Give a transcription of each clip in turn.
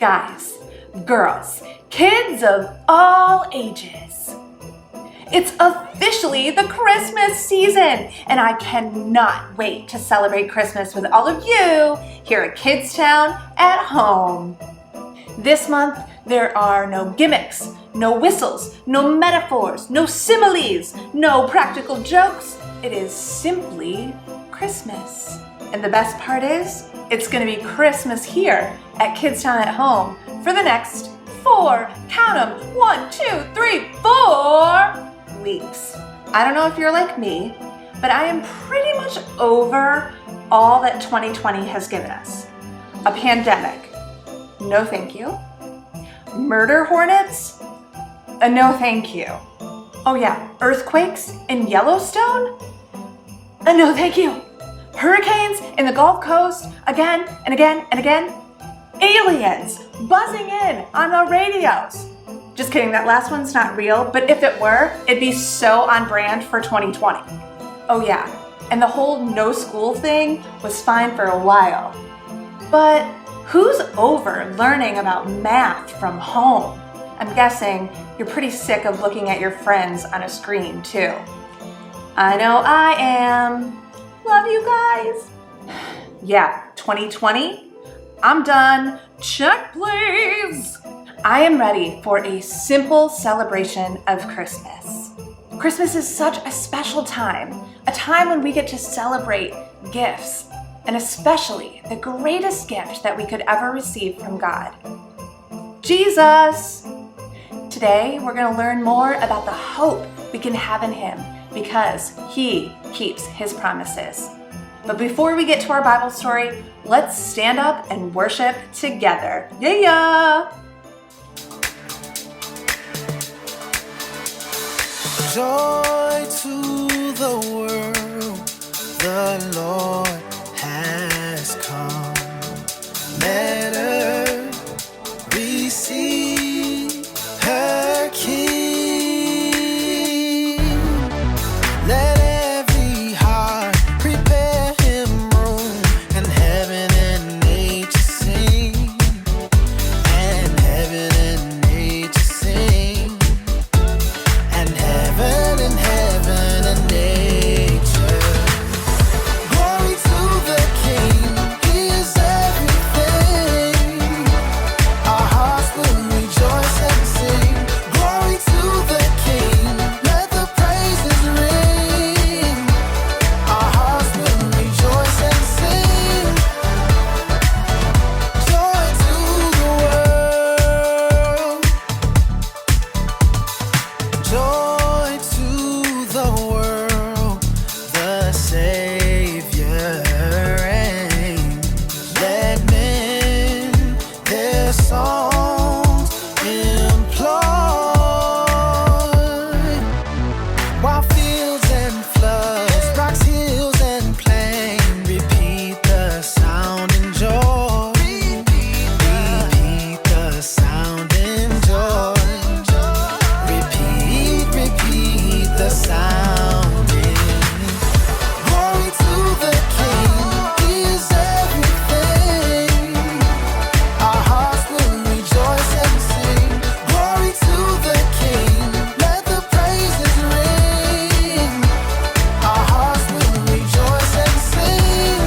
guys, girls, kids of all ages. It's officially the Christmas season, and I cannot wait to celebrate Christmas with all of you here at Kidstown at home. This month, there are no gimmicks, no whistles, no metaphors, no similes, no practical jokes. It is simply Christmas. And the best part is, it's going to be Christmas here at Kidstown at home for the next 4, count them, 1, 2, 3, 4 weeks. I don't know if you're like me, but I am pretty much over all that 2020 has given us. A pandemic, no thank you. Murder hornets, no thank you. Oh yeah, earthquakes in Yellowstone, no thank you. Hurricanes in the Gulf Coast, again and again and again. Aliens buzzing in on the radios. Just kidding, that last one's not real, but if it were, it'd be so on brand for 2020. Oh yeah, and the whole no school thing was fine for a while. But who's over learning about math from home? I'm guessing you're pretty sick of looking at your friends on a screen too. I know I am. Love you guys. Yeah, 2020, I'm done. Check, please. I am ready for a simple celebration of Christmas. Christmas is such a special time, a time when we get to celebrate gifts, and especially the greatest gift that we could ever receive from God, Jesus. Today, we're going to learn more about the hope we can have in Him because He keeps His promises. But before we get to our Bible story, let's stand up and worship together. Yeah! Joy to the world, the Lord has come. Let earth receive her King. Let every heart prepare Him room, and heaven and nature sing, and heaven and nature sing, and heaven and nature. Glory to the King, He is everything. Our hearts will rejoice and sing. Glory to the King, let the praises ring. Our hearts will rejoice and sing. Joy to the world. Joy to the world, the Savior reigns. Let men their songs employ, while fields and floods, rocks, hills and plain repeat the sound and joy. Repeat the sound and joy. Repeat the sounding. Glory to the King, He is everything. Our hearts will rejoice and sing. Glory to the King, let the praises ring. Our hearts will rejoice and sing.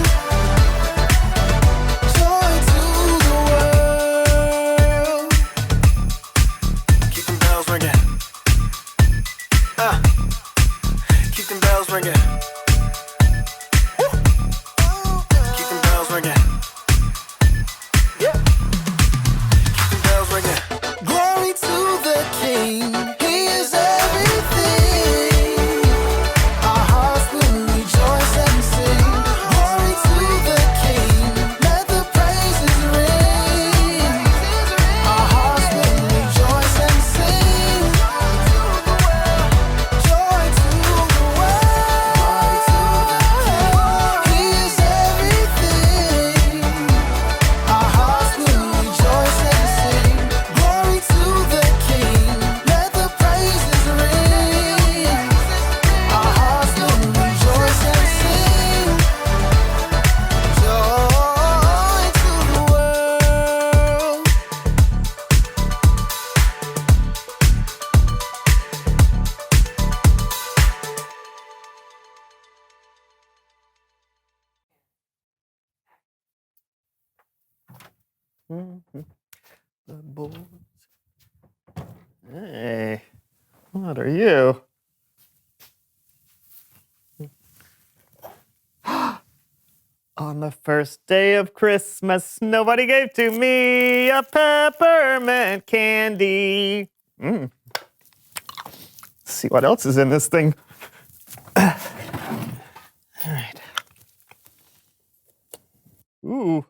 Joy to the world. Keep them bells ringing. Keep them bells ringing. Keep them bells ringing. Yeah. Keep them bells ringing. Glory to the King, He is everything. Our hearts will rejoice and sing. Glory to the King, let the praises ring. Our hearts will rejoice and sing. Joy to the world. The boys. Hey, what are you? On the first day of Christmas, nobody gave to me a peppermint candy. Let's see what else is in this thing. All right. Ooh.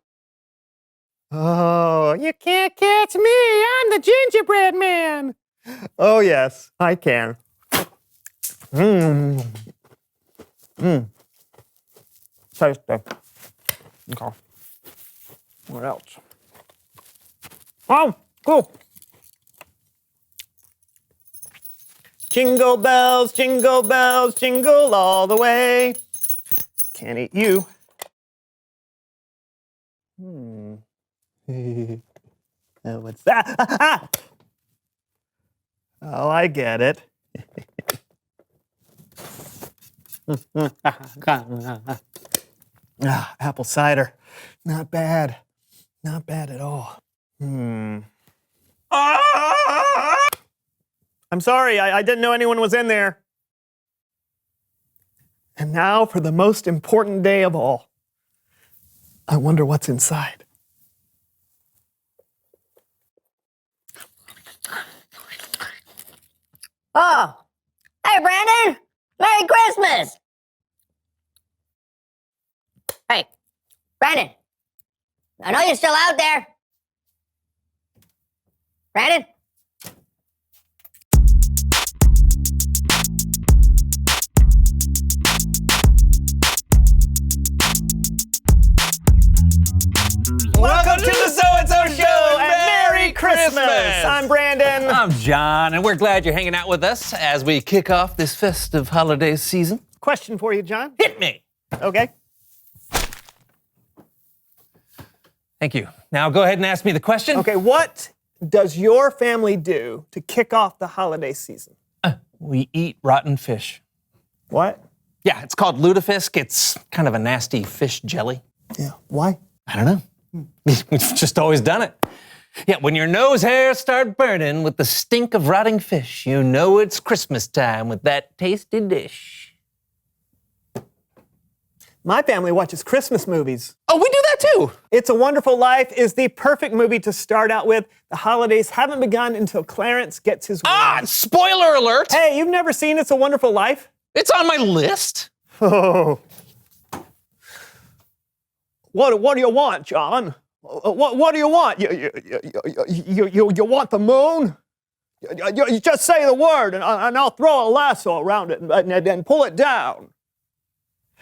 Oh, you can't catch me. I'm the gingerbread man. Oh, yes, I can. Tasty. Okay. What else? Oh, cool. Jingle bells, jingle all the way. Can't eat you. Oh, what's that? Oh, I get it. Apple cider. Not bad. Not bad at all. I'm sorry, I didn't know anyone was in there. And now for the most important day of all. I wonder what's inside. Oh, hey, Brandon! Merry Christmas! Hey, Brandon, I know you're still out there. Brandon? Welcome to the So-and-So Show and Merry Christmas! I'm Brandon. I'm John, and we're glad you're hanging out with us as we kick off this festive holiday season. Question for you, John. Hit me! Okay. Thank you. Now go ahead and ask me the question. Okay, what does your family do to kick off the holiday season? We eat rotten fish. What? Yeah, it's called lutefisk. It's kind of a nasty fish jelly. Yeah, why? I don't know. We've just always done it. Yeah, when your nose hairs start burning with the stink of rotting fish, you know it's Christmas time with that tasty dish. My family watches Christmas movies. Oh, we do that too. It's a Wonderful Life is the perfect movie to start out with. The holidays haven't begun until Clarence gets his wings. Spoiler alert! Hey, you've never seen It's a Wonderful Life? It's on my list. Oh. What do you want, John? What do you want? You want the moon? You just say the word, and I'll throw a lasso around it and pull it down.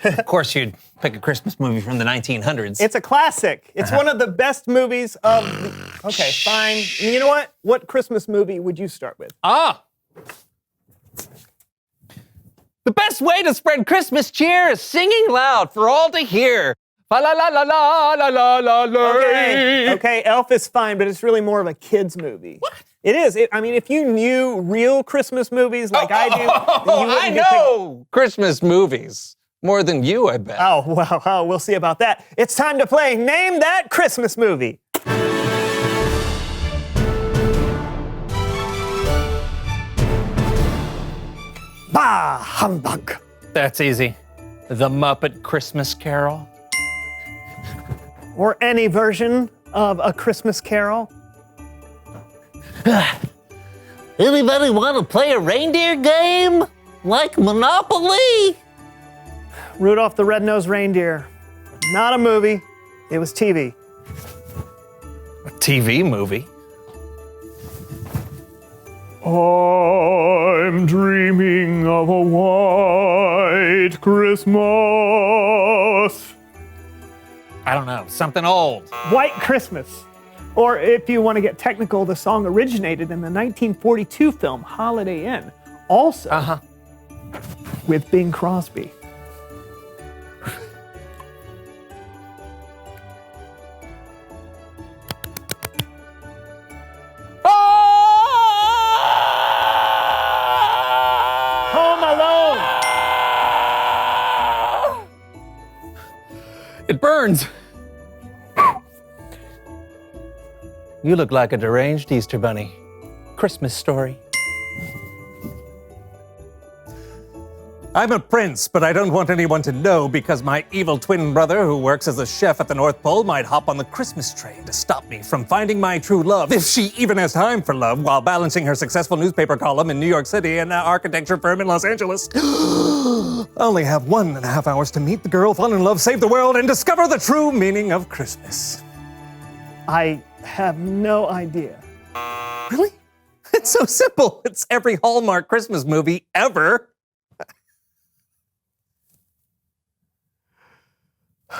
Of course, you'd pick a Christmas movie from the 1900s. It's a classic. It's one of the best movies of... Okay, fine. You know what? What Christmas movie would you start with? The best way to spread Christmas cheer is singing loud for all to hear. Fa la la la la la la la la. Okay, Elf is fine, but it's really more of a kid's movie. What? It is. I mean, if you knew real Christmas movies like I do, then you wouldn't I know Christmas movies. More than you, I bet. Oh, well, we'll see about that. It's time to play Name That Christmas Movie. Bah, humbug. That's easy. The Muppet Christmas Carol. Or any version of A Christmas Carol. Anybody want to play a reindeer game? Like Monopoly? Rudolph the Red-Nosed Reindeer. Not a movie. It was TV. A TV movie? I'm dreaming of a white Christmas. I don't know. Something old. White Christmas. Or if you want to get technical, the song originated in the 1942 film Holiday Inn. Also with Bing Crosby. Home Alone. It burns. You look like a deranged Easter bunny. Christmas story. I'm a prince, but I don't want anyone to know because my evil twin brother, who works as a chef at the North Pole, might hop on the Christmas train to stop me from finding my true love, if she even has time for love, while balancing her successful newspaper column in New York City and an architecture firm in Los Angeles. I only have 1.5 hours to meet the girl, fall in love, save the world, and discover the true meaning of Christmas. I have no idea. Really? It's so simple. It's every Hallmark Christmas movie ever.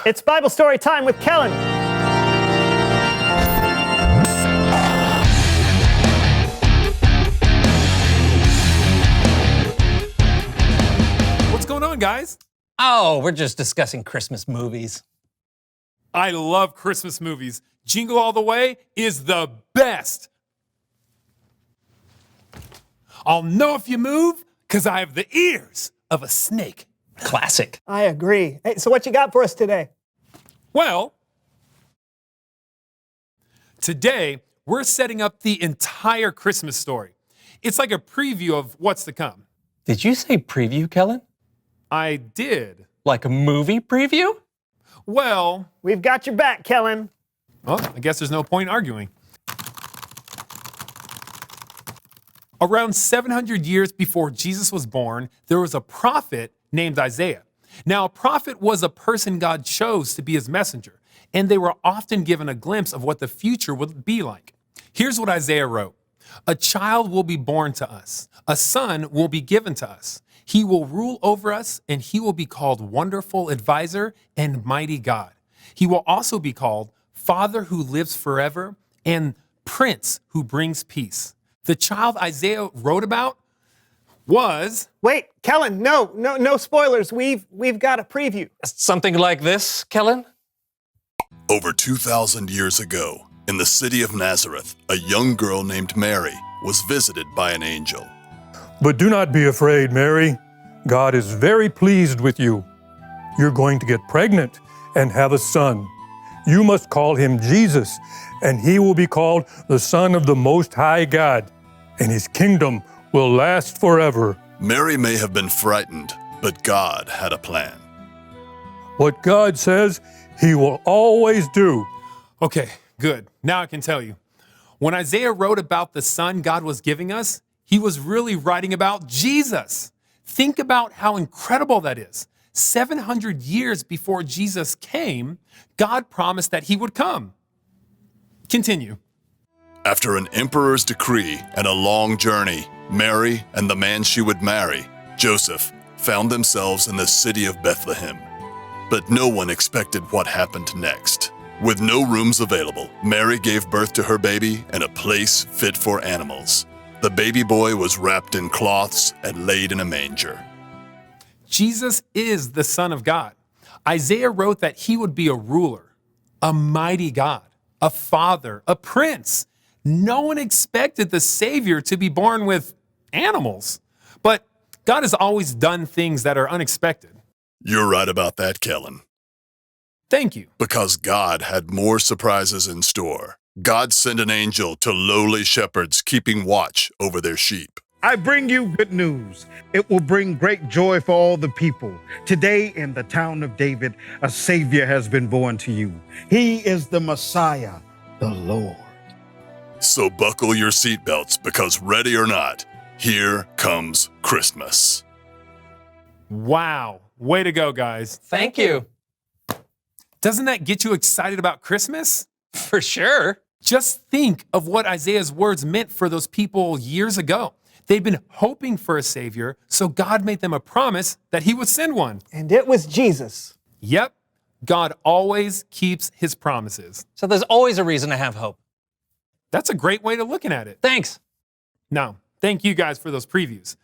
It's Bible story time with Kellen. What's going on, guys? Oh, we're just discussing Christmas movies. I love Christmas movies. Jingle All the Way is the best. I'll know if you move because I have the ears of a snake. Classic. I agree. Hey, so what you got for us today? Well, today we're setting up the entire Christmas story. It's like a preview of what's to come. Did you say preview, Kellen? I did. Like a movie preview? Well, We've got your back, Kellen. I guess there's no point arguing. Around 700 years before Jesus was born, there was a prophet named Isaiah. Now, a prophet was a person God chose to be his messenger, and they were often given a glimpse of what the future would be like. Here's what Isaiah wrote. A child will be born to us. A son will be given to us. He will rule over us, and he will be called Wonderful Advisor and Mighty God. He will also be called Father who lives forever and Prince who brings peace. The child Isaiah wrote about was... Wait, Kellen, no spoilers. We've got a preview. Something like this, Kellen? Over 2,000 years ago, in the city of Nazareth, a young girl named Mary was visited by an angel. But do not be afraid, Mary. God is very pleased with you. You're going to get pregnant and have a son. You must call him Jesus, and he will be called the Son of the Most High God, and his kingdom will last forever. Mary may have been frightened, but God had a plan. What God says, he will always do. Okay, good. Now I can tell you. When Isaiah wrote about the son God was giving us, he was really writing about Jesus. Think about how incredible that is. 700 years before Jesus came, God promised that he would come. Continue. After an emperor's decree and a long journey, Mary and the man she would marry, Joseph, found themselves in the city of Bethlehem. But no one expected what happened next. With no rooms available, Mary gave birth to her baby in a place fit for animals. The baby boy was wrapped in cloths and laid in a manger. Jesus is the Son of God. Isaiah wrote that he would be a ruler, a mighty God, a father, a prince. No one expected the Savior to be born with animals. But God has always done things that are unexpected. You're right about that, Kellen. Thank you. Because God had more surprises in store. God sent an angel to lowly shepherds keeping watch over their sheep. I bring you good news. It will bring great joy for all the people. Today in the town of David, a Savior has been born to you. He is the Messiah, the Lord. So buckle your seatbelts because ready or not, here comes Christmas. Wow. Way to go, guys. Thank you. Doesn't that get you excited about Christmas? For sure. Just think of what Isaiah's words meant for those people years ago. They'd been hoping for a Savior, so God made them a promise that he would send one. And it was Jesus. Yep, God always keeps his promises. So there's always a reason to have hope. That's a great way to looking at it. Thanks. Now, thank you guys for those previews.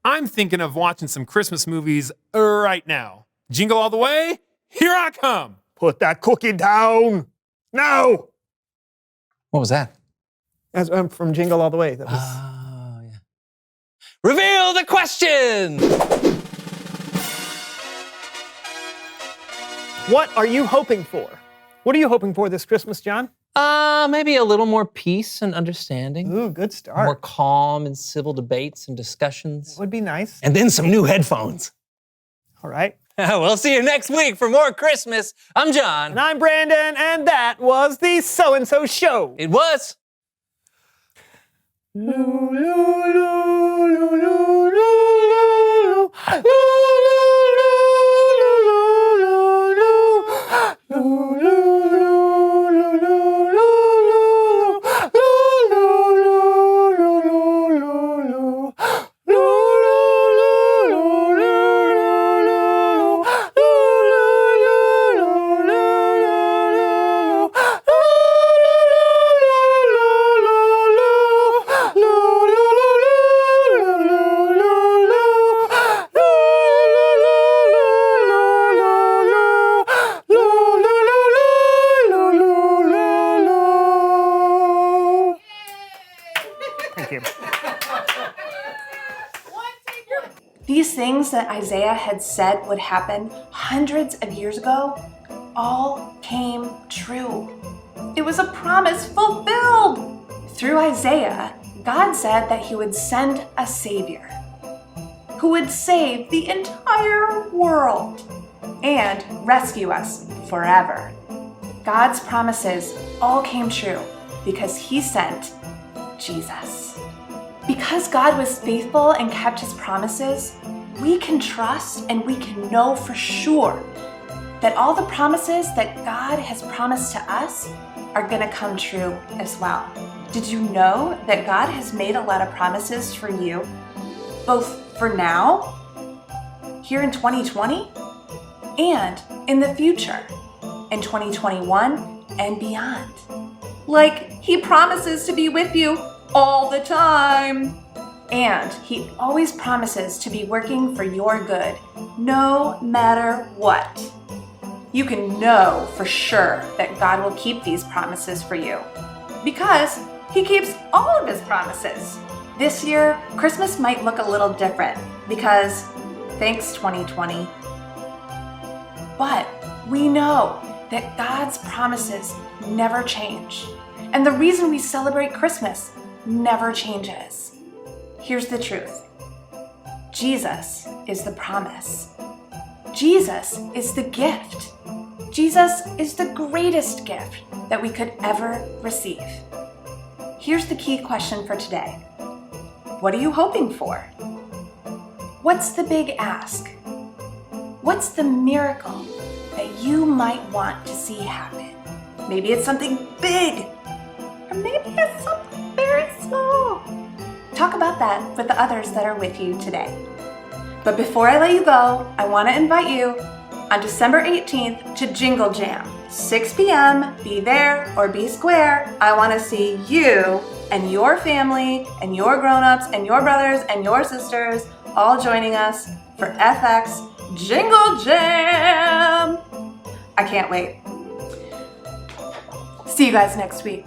I'm thinking of watching some Christmas movies right now. Jingle all the way, here I come. Put that cookie down. No. What was that? That's from Jingle All the Way. That was... Oh, yeah. Reveal the question! What are you hoping for? What are you hoping for this Christmas, John? Maybe a little more peace and understanding. Ooh, good start. More calm and civil debates and discussions. Would be nice. And then some new headphones. All right. We'll see you next week for more Christmas. I'm John. And I'm Brandon, and that was the So-and-So Show. It was. Thank you. These things that Isaiah had said would happen hundreds of years ago all came true. It was a promise fulfilled. Through Isaiah, God said that he would send a savior who would save the entire world and rescue us forever. God's promises all came true because he sent Jesus. Because God was faithful and kept his promises, we can trust and we can know for sure that all the promises that God has promised to us are going to come true as well. Did you know that God has made a lot of promises for you, both for now, here in 2020, and in the future, in 2021 and beyond? Like, he promises to be with you all the time. And he always promises to be working for your good, no matter what. You can know for sure that God will keep these promises for you because he keeps all of his promises. This year, Christmas might look a little different because thanks 2020. But we know that God's promises never change. And the reason we celebrate Christmas never changes. Here's the truth. Jesus is the promise. Jesus is the gift. Jesus is the greatest gift that we could ever receive. Here's the key question for today. What are you hoping for? What's the big ask? What's the miracle that you might want to see happen? Maybe it's something big, or maybe it's something very small. Talk about that with the others that are with you today. But before I let you go, I want to invite you on December 18th to Jingle Jam, 6 p.m. Be there or be square. I want to see you and your family and your grown-ups and your brothers and your sisters all joining us for FX Jingle Jam. I can't wait. See you guys next week.